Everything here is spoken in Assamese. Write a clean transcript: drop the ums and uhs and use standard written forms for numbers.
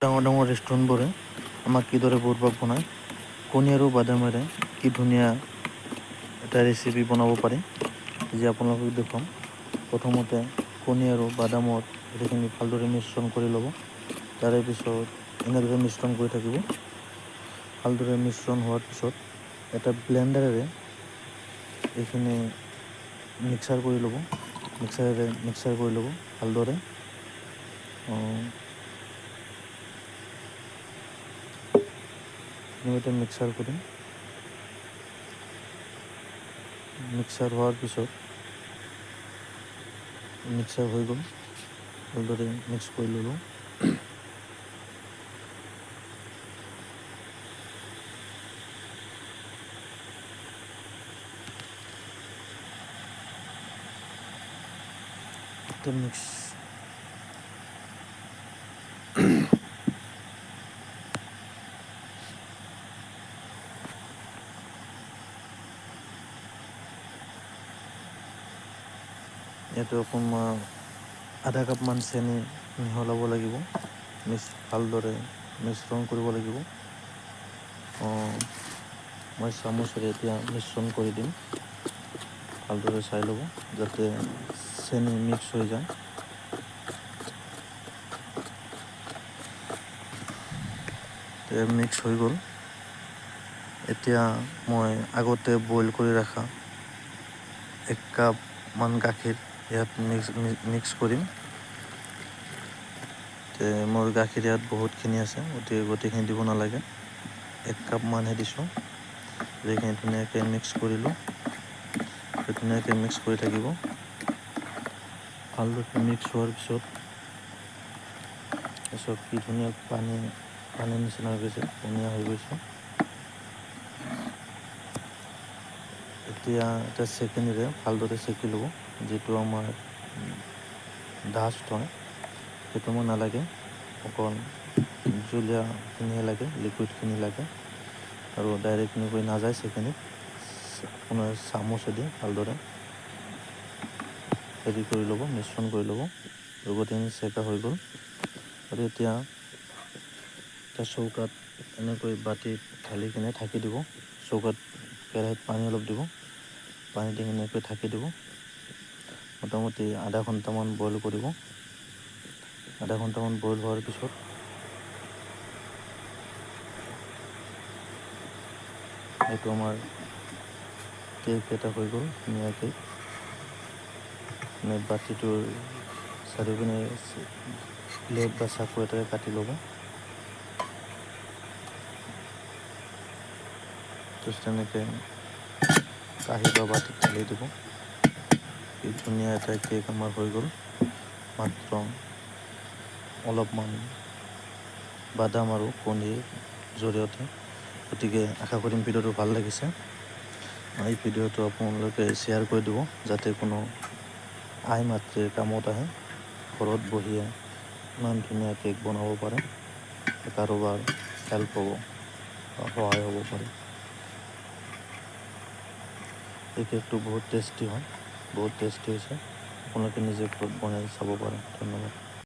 ডাঙৰ ডাঙৰ ৰেষ্টুৰেণ্টবোৰে আমাক কিদৰে বৰবাদ বনায়, কণী আৰু বাদামেৰে কি ধুনীয়া এটা ৰেচিপি বনাব পাৰি, যি আপোনালোকক দেখুৱাম। প্ৰথমতে কণী আৰু বাদামৰ গোটেইখিনি ভালদৰে মিশ্ৰণ কৰি ল'ব। তাৰে পিছত এনেদৰে মিশ্ৰণ কৰি থাকিব। ভালদৰে মিশ্ৰণ হোৱাৰ পিছত এটা ব্লেণ্ডাৰেৰে এইখিনি মিক্সাৰ কৰি ল'ব। মিক্সাৰ কৰি ল'ব ভালদৰে। এনেকৈ মিক্সাৰ কৰিম। মিক্সাৰ হোৱাৰ পিছত মিক্সাৰ হৈ গ'ল, ভালদৰে মিক্স কৰি ল'লোঁ। মিক্স ইয়াতে অকণমান আধা কাপমান চেনি মিহলাব লাগিব। ভালদৰে মিশ্ৰণ কৰিব লাগিব। মই চামুচেৰে এতিয়া মিশ্ৰণ কৰি দিম। ভালদৰে চাই ল'ব যাতে চেনি মিক্স হৈ যায়। মিক্স হৈ গ'ল। এতিয়া মই আগতে বইল কৰি ৰখা 1 কাপমান গাখীৰ ইয়াত মিক্স কৰিম। মোৰ গাখীৰ ইয়াত বহুতখিনি আছে, গতিকে গোটেইখিনি দিব নালাগে। 1 কাপমানহে দিছোঁ। এইখিনি ধুনীয়াকৈ মিক্স কৰিলোঁ। ধুনীয়াকৈ মিক্স কৰি থাকিব। ভালদৰে মিক্স হোৱাৰ পিছত কি ধুনীয়া পানীৰ নিচিনা হৈ গৈছে, পনীয়া হৈ গৈছে। এতিয়া এটা চেকনিৰে ভালদৰে চেকি ল'ব। যিটো আমাৰ ডাষ্ট হয়, সেইটো মোৰ নালাগে। অকণ জুলীয়াখিনিহে লাগে, লিকুইডখিনি লাগে। আৰু ডাইৰেক্ট এনেকৈ নাযায় চেকনিত। আপোনাৰ চামুচেদি ভালদৰে হেৰি কৰি ল'ব, মিশ্ৰণ কৰি ল'ব। গোটেইখিনি চেকা হৈ গ'ল। আৰু এতিয়া চৌকাত এনেকৈ বাতিত ঢালি কিনে ঢাকি দিব। চৌকাত কেৰাহীত পানী অলপ দিব। পানী দি এনেকৈ ঢাকি দিব। মোটামুটি আধা ঘণ্টামান বইল কৰিব। আধা ঘণ্টামান বইল হোৱাৰ পিছত এইটো আমাৰ কেক এটা হৈ গ'ল, ধুনীয়া কেক। বাতিটোৰ চাৰিওপিনে ব্লেড বা চাকু এটাৰে কাটি ল'ব। তেনেকৈ কাঁহী বা বাতিত ঢালি দিব। কি ধুনীয়া এটা কেক আমাৰ হৈ গ'ল। মাত্ৰ অলপমান বাদাম আৰু কণীৰ জৰিয়তে। গতিকে আশা কৰিম ভিডিঅ'টো ভাল লাগিছে। এই ভিডিঅ'টো আপোনালোকে শ্বেয়াৰ কৰি দিব, যাতে কোনো আই মাতৃৰ কামত আহে। ঘৰত বহিয়ে ইমান ধুনীয়া কেক বনাব পাৰে। কাৰোবাৰ হেল্প হ'ব, সহায় হ'ব পাৰে। এই কেকটো বহুত টেষ্টি হয়, বহুত টেষ্টি হৈছে। আপোনালোকে নিজে ঘৰত বনাই চাব পাৰে। ধন্যবাদ।